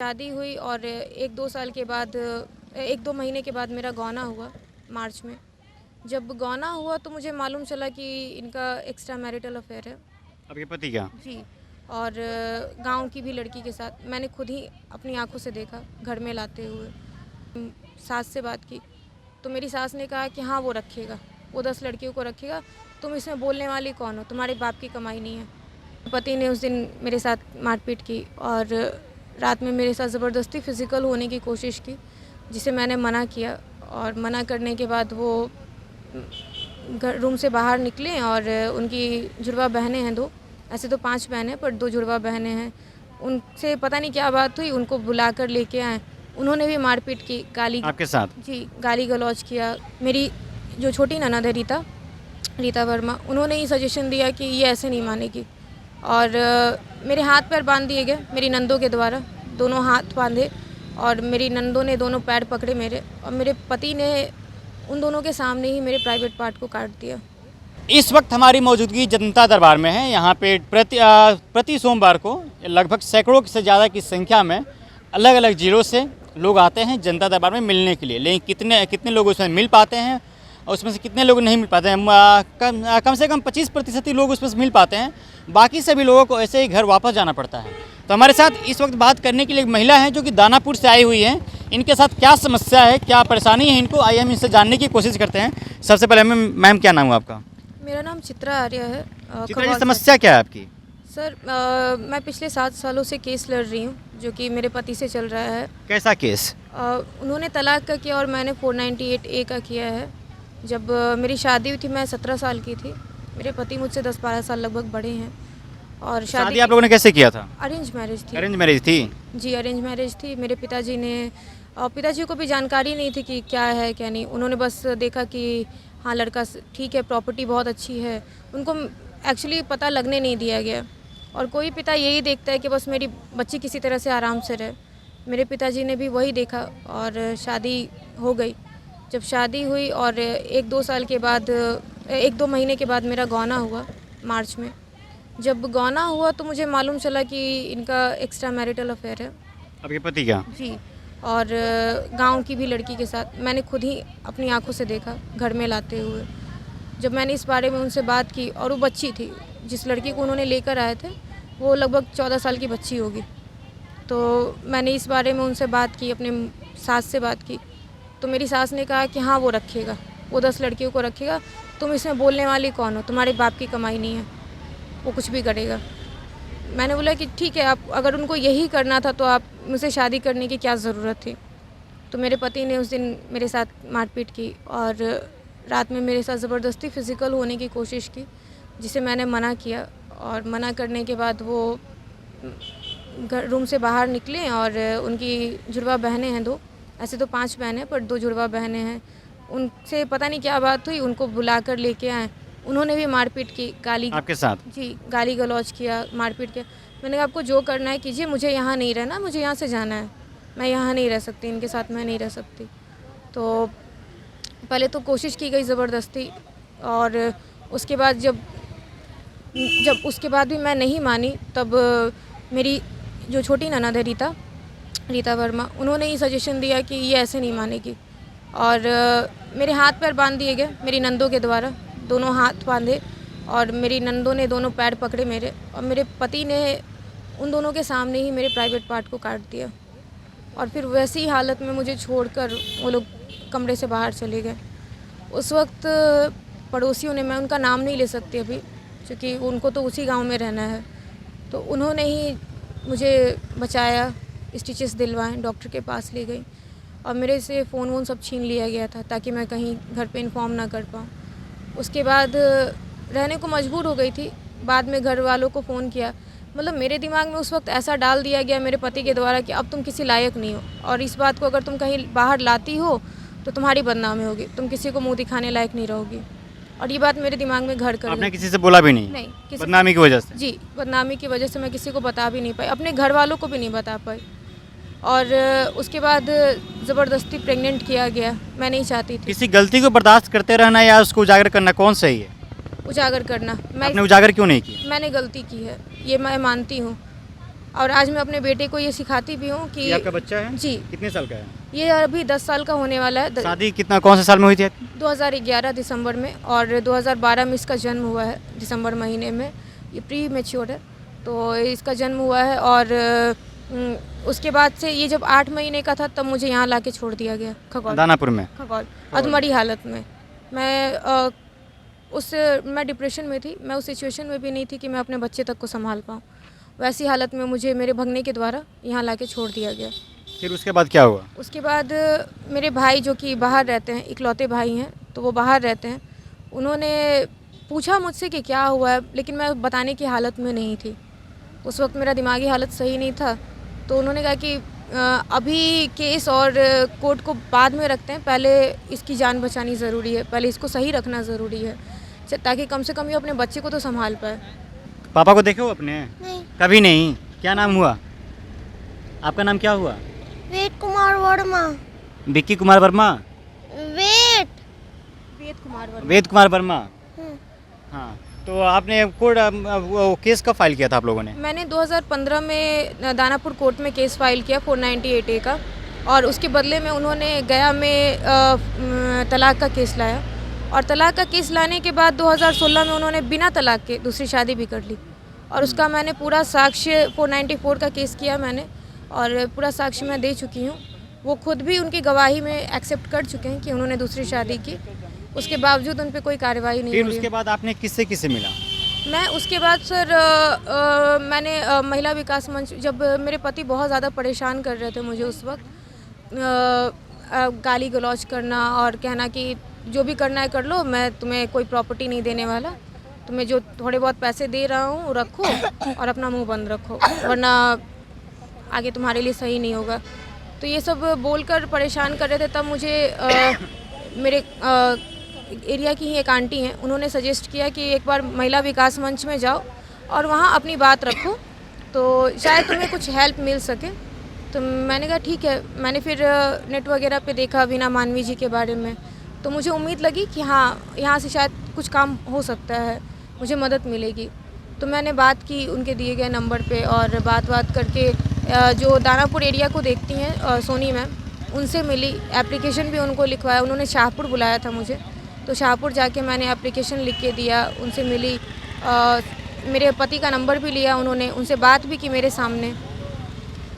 शादी हुई और 1-2 साल के बाद 1-2 महीने के बाद मेरा गौना हुआ मार्च में। जब गौना हुआ तो मुझे मालूम चला कि इनका एक्स्ट्रा मैरिटल अफेयर है। आपके पति का? जी। और गांव की भी लड़की के साथ मैंने खुद ही अपनी आंखों से देखा घर में लाते हुए। सास से बात की तो मेरी सास ने कहा कि हाँ वो रखेगा, वो 10 लड़कियों को रखेगा, तुम इसमें बोलने वाली कौन हो, तुम्हारे बाप की कमाई नहीं है। पति ने उस दिन मेरे साथ मारपीट की और रात में मेरे साथ ज़बरदस्ती फ़िज़िकल होने की कोशिश की, जिसे मैंने मना किया। और मना करने के बाद वो घर रूम से बाहर निकले और उनकी जुड़वा बहनें हैं 2, ऐसे तो 5 बहनें हैं पर 2 जुड़वा बहनें हैं। उनसे पता नहीं क्या बात हुई, उनको बुला कर लेके आए। उन्होंने भी मारपीट की, गाली आपके साथ? जी, गाली गलौज किया। मेरी जो छोटी ननद है रीता वर्मा, उन्होंने ही सजेशन दिया कि ये ऐसे नहीं मानेगी। और मेरे हाथ पैर बांध दिए गए मेरी नंदों के द्वारा, दोनों हाथ बांधे और मेरी नंदों ने दोनों पैर पकड़े मेरे, और मेरे पति ने उन दोनों के सामने ही मेरे प्राइवेट पार्ट को काट दिया। इस वक्त हमारी मौजूदगी जनता दरबार में है। यहाँ पे प्रति सोमवार को लगभग सैकड़ों से ज़्यादा की संख्या में अलग अलग जिलों से लोग आते हैं जनता दरबार में मिलने के लिए। लेकिन कितने लोग उसमें मिल पाते हैं और उसमें से कितने लोग नहीं मिल पाते हैं? कम से कम 25% ही लोग उसमें से मिल पाते हैं। बाकी सभी लोगों को ऐसे ही घर वापस जाना पड़ता है। तो हमारे साथ इस वक्त बात करने के लिए एक महिला है जो कि दानापुर से आई हुई है। इनके साथ क्या समस्या है, क्या परेशानी है इनको, आइए हम इनसे जानने की कोशिश करते हैं। सबसे पहले मैम क्या नाम है आपका? मेरा नाम चित्रा आर्य है। चित्रा जी, समस्या क्या है आपकी? सर, मैं पिछले 7 सालों से केस लड़ रही हूँ जो कि मेरे पति से चल रहा है। कैसा केस? उन्होंने तलाक का किया और मैंने 498A का किया है। जब मेरी शादी हुई थी मैं 17 साल की थी। मेरे पति मुझसे 10-12 साल लगभग बड़े हैं। और शादी आप लोगों ने कैसे किया था? अरेंज मैरिज थी। अरेंज मैरिज थी? जी, अरेंज मैरिज थी। मेरे पिताजी को भी जानकारी नहीं थी कि क्या है क्या नहीं। उन्होंने बस देखा कि हाँ लड़का ठीक है, प्रॉपर्टी बहुत अच्छी है। उनको एक्चुअली पता लगने नहीं दिया गया। और कोई पिता यही देखता है कि बस मेरी बच्ची किसी तरह से आराम से रहे। मेरे पिताजी ने भी वही देखा और शादी हो गई। जब शादी हुई और 1-2 साल के बाद 1-2 महीने के बाद मेरा गौना हुआ मार्च में। जब गौना हुआ तो मुझे मालूम चला कि इनका एक्स्ट्रा मैरिटल अफेयर है। आपके पति का? जी। और गांव की भी लड़की के साथ मैंने खुद ही अपनी आंखों से देखा घर में लाते हुए। जब मैंने इस बारे में उनसे बात की, और वो बच्ची थी, जिस लड़की को उन्होंने लेकर आए थे वो लगभग 14 साल की बच्ची होगी। तो मैंने इस बारे में उनसे बात की, अपने सास से बात की तो मेरी सास ने कहा कि हाँ वो रखेगा, वो 10 लड़कियों को रखेगा, तुम इसमें बोलने वाली कौन हो, तुम्हारे बाप की कमाई नहीं है, वो कुछ भी करेगा। मैंने बोला कि ठीक है, आप अगर उनको यही करना था तो आप मुझसे शादी करने की क्या ज़रूरत थी। तो मेरे पति ने उस दिन मेरे साथ मारपीट की और रात में मेरे साथ ज़बरदस्ती फ़िज़िकल होने की कोशिश की, जिसे मैंने मना किया। और मना करने के बाद वो रूम से बाहर निकले और उनकी जुड़वा बहनें हैं 2, ऐसे तो 5 बहनें हैं पर 2 जुड़वा बहनें हैं। उनसे पता नहीं क्या बात हुई, उनको बुला कर लेके आए। उन्होंने भी मारपीट की, गाली आपके साथ? जी, गाली गलौज किया, मारपीट किया। मैंने कहा आपको जो करना है कीजिए, मुझे यहाँ नहीं रहना, मुझे यहाँ से जाना है, मैं यहाँ नहीं रह सकती, इनके साथ मैं नहीं रह सकती। तो पहले तो कोशिश की गई ज़बरदस्ती, और उसके बाद जब उसके बाद भी मैं नहीं मानी, तब मेरी जो छोटी ननद है रीता वर्मा, उन्होंने ही सजेशन दिया कि ये ऐसे नहीं मानेगी। और मेरे हाथ पैर बांध दिए गए मेरी नंदों के द्वारा, दोनों हाथ बांधे और मेरी नंदों ने दोनों पैर पकड़े मेरे, और मेरे पति ने उन दोनों के सामने ही मेरे प्राइवेट पार्ट को काट दिया। और फिर वैसी हालत में मुझे छोड़कर वो लोग कमरे से बाहर चले गए। उस वक्त पड़ोसियों ने, मैं उनका नाम नहीं ले सकती अभी क्योंकि उनको तो उसी गांव में रहना है, तो उन्होंने ही मुझे बचाया, स्टिचेस दिलवाए, डॉक्टर के पास ले गई और मेरे से फ़ोन वोन सब छीन लिया गया था ताकि मैं कहीं घर पे इन्फॉर्म ना कर पाऊँ। उसके बाद रहने को मजबूर हो गई थी। बाद में घर वालों को फ़ोन किया, मतलब मेरे दिमाग में उस वक्त ऐसा डाल दिया गया मेरे पति के द्वारा कि अब तुम किसी लायक नहीं हो, और इस बात को अगर तुम कहीं बाहर लाती हो तो तुम्हारी बदनामी होगी, तुम किसी को मुँह दिखाने लायक नहीं रहोगी। और ये बात मेरे दिमाग में घर कर आपने किसी से बोला भी नहीं? नहीं, किसी बदनामी की वजह से? जी, बदनामी की वजह से मैं किसी को बता भी नहीं पाई, अपने घर वालों को भी नहीं बता पाई। और उसके बाद ज़बरदस्ती प्रेग्नेंट किया गया, मैं नहीं चाहती थी। किसी गलती को बर्दाश्त करते रहना या उसको उजागर करना, कौन सही है? उजागर करना। आपने उजागर क्यों नहीं किया? मैंने गलती की है, ये मैं मानती हूँ। और आज मैं अपने बेटे को ये सिखाती भी हूँ कि ये आपका बच्चा है? जी, कितने साल का है? ये अभी 10 साल का होने वाला है। शादी कितना कौन से साल में हुई थी आपकी? 2011 दिसंबर में, और 2012 में इसका जन्म हुआ है, दिसंबर महीने में। ये प्री मैच्योर है, तो इसका जन्म हुआ है। और उसके बाद से ये जब 8 महीने का था तब मुझे यहाँ लाके छोड़ दिया गया, खगौल, दानापुर में। खगौल अधमरी हालत में। मैं डिप्रेशन में थी, मैं उस सिचुएशन में भी नहीं थी कि मैं अपने बच्चे तक को संभाल पाऊँ। वैसी हालत में मुझे मेरे भगने के द्वारा यहाँ लाके छोड़ दिया गया। फिर उसके बाद क्या हुआ? उसके बाद मेरे भाई जो कि बाहर रहते हैं, इकलौते भाई हैं, तो वो बाहर रहते हैं, उन्होंने पूछा मुझसे कि क्या हुआ है, लेकिन मैं बताने की हालत में नहीं थी। उस वक्त मेरा दिमागी हालत सही नहीं था, तो उन्होंने कहा कि अभी केस और कोर्ट को बाद में रखते हैं, पहले इसकी जान बचानी ज़रूरी है, पहले इसको सही रखना ज़रूरी है, ताकि कम से कम ये अपने बच्चे को तो संभाल पाए। पापा को देखे हो अपने? नहीं। कभी नहीं? क्या नाम हुआ आपका? नाम क्या हुआ? वेद कुमार वर्मा। विक्की कुमार वर्मा? वेद वेद कुमार वर्मा। हम्म। हाँ, तो आपने कोर्ट वो केस कब फाइल किया था आप लोगों ने? मैंने 2015 में दानापुर कोर्ट में केस फाइल किया 498A का, और उसके बदले में उन्होंने गया में तलाक का केस लाया, और तलाक का केस लाने के बाद 2016 में उन्होंने बिना तलाक के दूसरी शादी भी कर ली, और उसका मैंने पूरा साक्ष्य 494 का केस किया मैंने, और पूरा साक्ष्य मैं दे चुकी हूँ। वो खुद भी उनकी गवाही में एक्सेप्ट कर चुके हैं कि उन्होंने दूसरी शादी की, उसके बावजूद उन पर कोई कार्रवाई नहीं फिर हो रही उसके है। बाद आपने किससे किससे मिला? मैं उसके बाद सर मैंने महिला विकास मंच, जब मेरे पति बहुत ज़्यादा परेशान कर रहे थे मुझे उस वक्त, गाली गलौज करना और कहना कि जो भी करना है कर लो, मैं तुम्हें कोई प्रॉपर्टी नहीं देने वाला, तुम्हें जो थोड़े बहुत पैसे दे रहा हूँ रखो और अपना मुंह बंद रखो, वरना आगे तुम्हारे लिए सही नहीं होगा। तो ये सब बोलकर परेशान कर रहे थे। तब मुझे मेरे एरिया की ही एक आंटी हैं, उन्होंने सजेस्ट किया कि एक बार महिला विकास मंच में जाओ और वहाँ अपनी बात रखो, तो शायद तुम्हें कुछ हेल्प मिल सके। तो मैंने कहा ठीक है। मैंने फिर नेट वगैरह पे देखा वीना मानवी जी के बारे में, तो मुझे उम्मीद लगी कि हाँ, यहाँ से शायद कुछ काम हो सकता है, मुझे मदद मिलेगी। तो मैंने बात की उनके दिए गए नंबर पे, और बात करके जो दानापुर एरिया को देखती हैं सोनी मैम, उनसे मिली, एप्लीकेशन भी उनको लिखवाया। उन्होंने शाहपुर बुलाया था मुझे, तो शाहपुर जाके मैंने एप्लीकेशन लिख के दिया, उनसे मिली, मेरे पति का नंबर भी लिया उन्होंने, उनसे बात भी की मेरे सामने,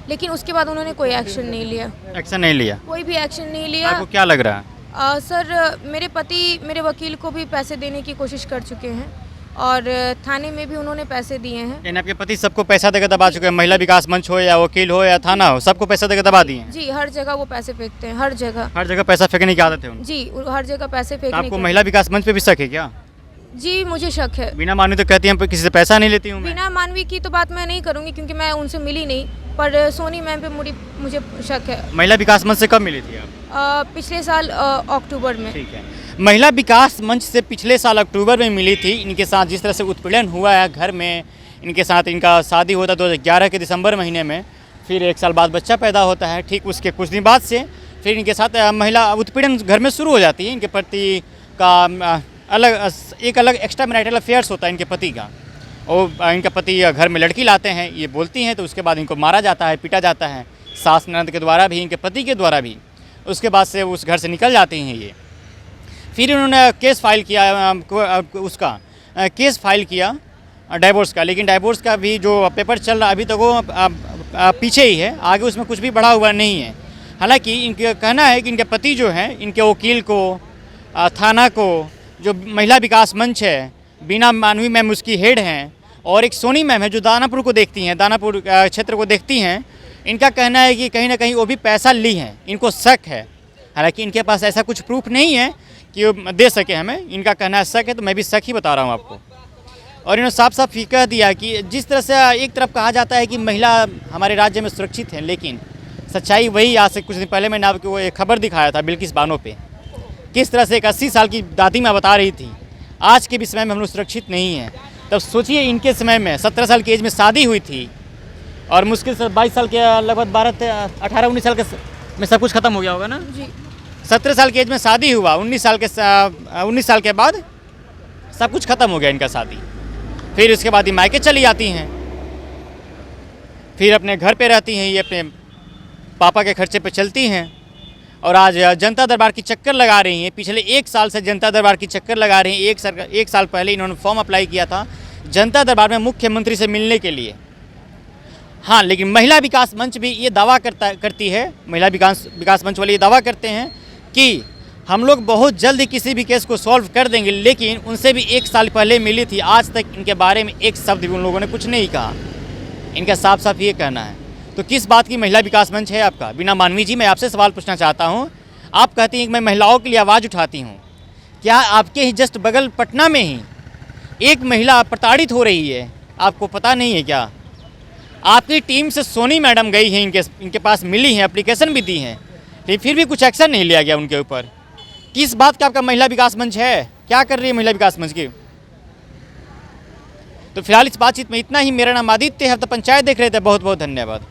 लेकिन उसके बाद उन्होंने कोई एक्शन नहीं लिया। एक्शन नहीं लिया? कोई भी एक्शन नहीं लिया। आपको क्या लग रहा है? सर, मेरे पति मेरे वकील को भी पैसे देने की कोशिश कर चुके हैं, और थाने में भी उन्होंने पैसे दिए हैं। यानी आपके पति सबको पैसा देकर दबा चुके हैं? महिला विकास मंच हो या वकील हो या थाना हो, सबको पैसा देकर दबा दिए हैं? जी, हर जगह वो पैसे फेंकते हैं, हर जगह। हर जगह पैसा फेंकने की आदत है उनको? जी, हर जगह पैसे तो फेंकने आपको के। महिला विकास मंच पे भी शक है क्या? जी, मुझे शक है। बिना मानवी तो कहती हैं किसी से पैसा नहीं लेती हूँ मैं। बिना मानवी की तो बात मैं नहीं करूँगी, क्योंकि मैं उनसे मिली नहीं, पर सोनी मैम पे मुझे शक है। महिला विकास मंच से कब मिली थी आप? पिछले साल अक्टूबर में। ठीक है। महिला विकास मंच से पिछले साल अक्टूबर में मिली थी। इनके साथ जिस तरह से उत्पीड़न हुआ है घर में, इनके साथ इनका शादी होता 2011 के दिसंबर महीने में, फिर 1 साल बाद बच्चा पैदा होता है। ठीक उसके कुछ दिन बाद से फिर इनके साथ महिला उत्पीड़न घर में शुरू हो जाती है। इनके पति का एक अलग एक्स्ट्रा मैरिटल अफेयर्स होता है इनके पति का, और इनका पति घर में लड़की लाते हैं, ये बोलती हैं, तो उसके बाद इनको मारा जाता है, पीटा जाता है, सास ननद के द्वारा भी, इनके पति के द्वारा भी। उसके बाद से उस घर से निकल जाती हैं ये। फिर उन्होंने केस फाइल किया, उसका केस फाइल किया डाइवोर्स का, लेकिन डाइवोर्स का भी जो पेपर चल रहा अभी तक वो पीछे ही है, आगे उसमें कुछ भी बढ़ा हुआ नहीं है। हालांकि इनका कहना है कि इनके पति जो हैं, इनके वकील को, थाना को, जो महिला विकास मंच है, बीना मानवी मैम उसकी हेड हैं, और एक सोनी मैम है जो दानापुर को देखती हैं, दानापुर क्षेत्र को देखती हैं, इनका कहना है कि कहीं ना कहीं वो भी पैसा ली हैं, इनको शक है। हालांकि इनके पास ऐसा कुछ प्रूफ नहीं है कि वो दे सके हमें, इनका कहना है शक है, तो मैं भी शक ही बता रहा हूँ आपको। और इन्होंने साफ साफ ये कह दिया कि जिस तरह से एक तरफ कहा जाता है कि महिला हमारे राज्य में सुरक्षित है, लेकिन सच्चाई वही। आज से कुछ दिन पहले मैंने आपको एक खबर दिखाया था बिल्किस बानो पे, किस तरह से एक 80 साल की दादी माँ बता रही थी आज के भी समय में हम लोग सुरक्षित नहीं हैं। तब सोचिए इनके समय में 17 साल की एज में शादी हुई थी, और मुश्किल से 22 साल के लगभग 18-19 साल के में सब कुछ खत्म हो गया होगा ना जी। 17 साल की एज में शादी हुआ, 19 साल के बाद सब कुछ खत्म हो गया इनका शादी। फिर उसके बाद ही मायके चली जाती हैं। फिर अपने घर पे रहती हैं, ये अपने पापा के खर्चे पे चलती हैं और आज जनता दरबार की चक्कर लगा रही हैं। पिछले 1 साल से जनता दरबार की चक्कर लगा रही हैं। एक साल पहले इन्होंने फॉर्म अप्लाई किया था जनता दरबार में मुख्यमंत्री से मिलने के लिए। हाँ, लेकिन महिला विकास मंच भी ये दावा करती है, महिला विकास मंच वाले ये दावा करते हैं कि हम लोग बहुत जल्द ही किसी भी केस को सॉल्व कर देंगे, लेकिन उनसे भी 1 साल पहले मिली थी, आज तक इनके बारे में एक शब्द भी उन लोगों ने कुछ नहीं कहा। इनका साफ साफ ये कहना है। तो किस बात की महिला विकास मंच है आपका? बीना मानवी जी, मैं आपसे सवाल पूछना चाहता हूँ। आप कहती हैं कि मैं महिलाओं के लिए आवाज़ उठाती हूँ, क्या आपके ही जस्ट बगल पटना में ही एक महिला प्रताड़ित हो रही है, आपको पता नहीं है क्या? आपकी टीम से सोनी मैडम गई हैं, इनके पास मिली हैं, एप्लीकेशन भी दी हैं, लेकिन फिर भी कुछ एक्शन नहीं लिया गया उनके ऊपर। किस बात का आपका महिला विकास मंच है? क्या कर रही है महिला विकास मंच की? तो फिलहाल इस बातचीत में इतना ही। मेरा नाम आदित्य है, तो पंचायत देख रहे थे। बहुत बहुत धन्यवाद।